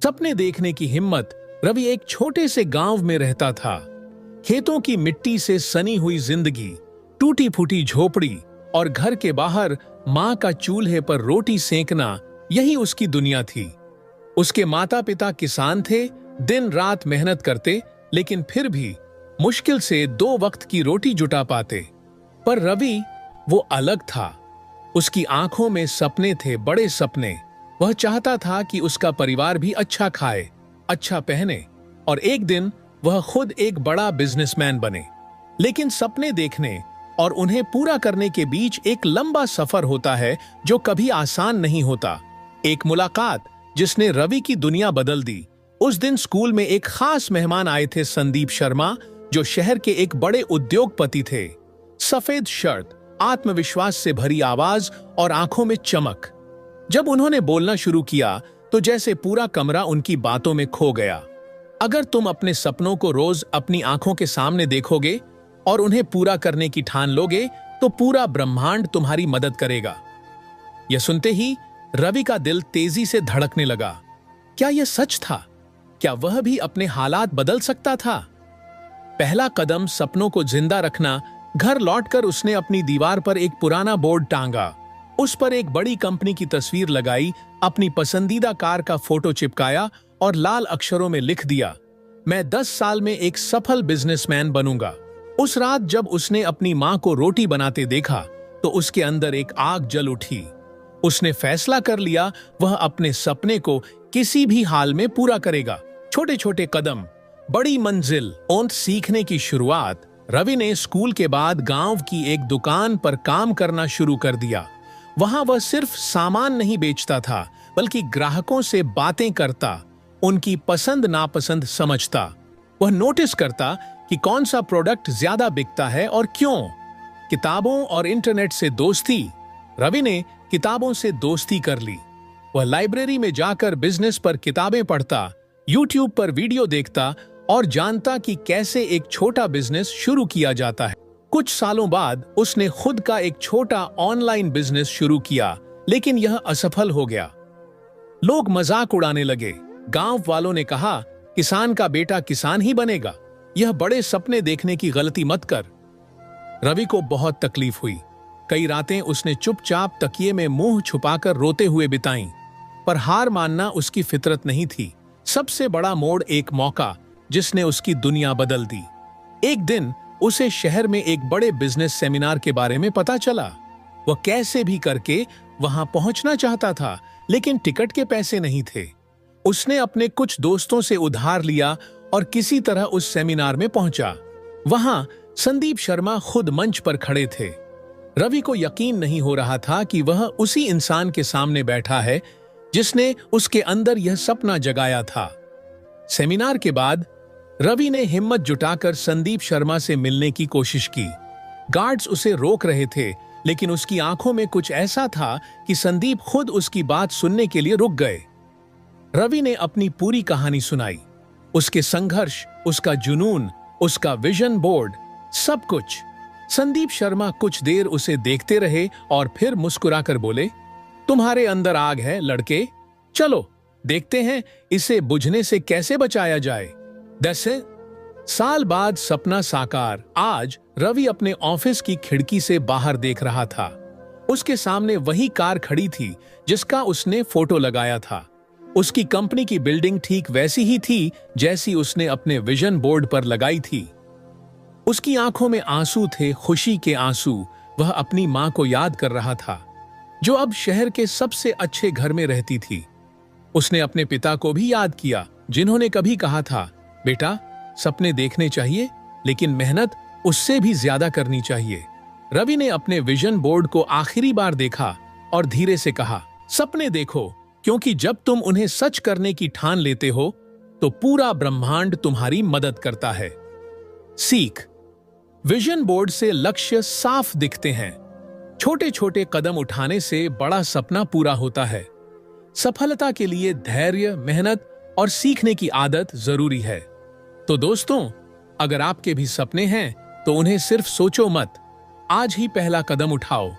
सपने देखने की हिम्मत। रवि एक छोटे से गांव में रहता था। खेतों की मिट्टी से सनी हुई जिंदगी, टूटी फूटी झोपड़ी और घर के बाहर मां का चूल्हे पर रोटी सेंकना, यही उसकी दुनिया थी। उसके माता पिता किसान थे, दिन रात मेहनत करते, लेकिन फिर भी मुश्किल से 2 वक्त की रोटी जुटा पाते। पर रवि, वो अलग था। उसकी आंखों में सपने थे, बड़े सपने। वह चाहता था कि उसका परिवार भी अच्छा खाए, अच्छा पहने और एक दिन वह खुद एक बड़ा बिजनेसमैन बने। लेकिन सपने देखने और उन्हें पूरा करने के बीच एक लंबा सफर होता है जो कभी आसान नहीं होता। एक मुलाकात जिसने रवि की दुनिया बदल दी। उस दिन स्कूल में एक खास मेहमान आए थे, संदीप शर्मा, जो शहर के एक बड़े उद्योगपति थे। सफेद शर्ट, आत्मविश्वास से भरी आवाज और आंखों में चमक। जब उन्होंने बोलना शुरू किया तो जैसे पूरा कमरा उनकी बातों में खो गया। अगर तुम अपने सपनों को रोज अपनी आंखों के सामने देखोगे और उन्हें पूरा करने की ठान लोगे तो पूरा ब्रह्मांड तुम्हारी मदद करेगा। यह सुनते ही रवि का दिल तेजी से धड़कने लगा। क्या यह सच था? क्या वह भी अपने हालात बदल सकता था? पहला कदम सपनों को जिंदा रखना। घर लौटकर उसने अपनी दीवार पर एक पुराना बोर्ड टांगा। उस पर एक बड़ी कंपनी की तस्वीर लगाई, अपनी पसंदीदा कार का फोटो चिपकाया और लाल अक्षरों में लिख दिया, मैं 10 साल में एक सफल बिजनेसमैन बनूंगा। उस रात जब उसने अपनी मां को रोटी बनाते देखा तो उसके अंदर एक आग जल उठी। उसने फैसला कर लिया, वह अपने सपने को किसी भी हाल में पूरा करेगा। छोटे छोटे कदम, बड़ी मंजिल और सीखने की शुरुआत। रवि ने स्कूल के बाद गांव की एक दुकान पर काम करना शुरू कर दिया। वहां वह सिर्फ सामान नहीं बेचता था, बल्कि ग्राहकों से बातें करता, उनकी पसंद नापसंद समझता। वह नोटिस करता कि कौन सा प्रोडक्ट ज्यादा बिकता है और क्यों। किताबों और इंटरनेट से दोस्ती। रवि ने किताबों से दोस्ती कर ली। वह लाइब्रेरी में जाकर बिजनेस पर किताबें पढ़ता, यूट्यूब पर वीडियो देखता और जानता कि कैसे एक छोटा बिजनेस शुरू किया जाता है। कुछ सालों बाद उसने खुद का एक छोटा ऑनलाइन बिजनेस शुरू किया, लेकिन यह असफल हो गया। लोग मजाक उड़ाने लगे। गांव वालों ने कहा, किसान का बेटा किसान ही बनेगा, यह बड़े सपने देखने की गलती मत कर। रवि को बहुत तकलीफ हुई। कई रातें उसने चुपचाप तकिए में मुंह छुपाकर रोते हुए बिताईं। पर हार मानना उसकी फितरत नहीं थी। सबसे बड़ा मोड़, एक मौका जिसने उसकी दुनिया बदल दी। एक दिन उसे शहर में एक बड़े बिजनेस सेमिनार के बारे में पता चला। वह कैसे भी करके वहां पहुंचना चाहता था, लेकिन टिकट के पैसे नहीं थे। उसने अपने कुछ दोस्तों से उधार लिया और किसी तरह उस सेमिनार में पहुंचा। वहां संदीप शर्मा खुद मंच पर खड़े थे। रवि को यकीन नहीं हो रहा था कि वह उसी इंसान के सामने बैठा है जिसने उसके अंदर यह सपना जगाया था। सेमिनार के बाद रवि ने हिम्मत जुटाकर संदीप शर्मा से मिलने की कोशिश की। गार्ड्स उसे रोक रहे थे, लेकिन उसकी आंखों में कुछ ऐसा था कि संदीप खुद उसकी बात सुनने के लिए रुक गए। रवि ने अपनी पूरी कहानी सुनाई, उसके संघर्ष, उसका जुनून, उसका विजन बोर्ड, सब कुछ। संदीप शर्मा कुछ देर उसे देखते रहे और फिर मुस्कुराकर बोले, तुम्हारे अंदर आग है लड़के, चलो देखते हैं इसे बुझने से कैसे बचाया जाए। 10 साल बाद सपना साकार। आज रवि अपने ऑफिस की खिड़की से बाहर देख रहा था। उसके सामने वही कार खड़ी थी जिसका उसने फोटो लगाया था। उसकी कंपनी की बिल्डिंग ठीक वैसी ही थी जैसी उसने अपने विजन बोर्ड पर लगाई थी। उसकी आंखों में आंसू थे, खुशी के आंसू। वह अपनी मां को याद कर रहा था, जो अब शहर के सबसे अच्छे घर में रहती थी। उसने अपने पिता को भी याद किया, जिन्होंने कभी कहा था, बेटा सपने देखने चाहिए, लेकिन मेहनत उससे भी ज्यादा करनी चाहिए। रवि ने अपने विजन बोर्ड को आखिरी बार देखा और धीरे से कहा, सपने देखो, क्योंकि जब तुम उन्हें सच करने की ठान लेते हो तो पूरा ब्रह्मांड तुम्हारी मदद करता है। सीख, विजन बोर्ड से लक्ष्य साफ दिखते हैं। छोटे छोटे कदम उठाने से बड़ा सपना पूरा होता है। सफलता के लिए धैर्य, मेहनत और सीखने की आदत जरूरी है। तो दोस्तों, अगर आपके भी सपने हैं तो उन्हें सिर्फ सोचो मत, आज ही पहला कदम उठाओ।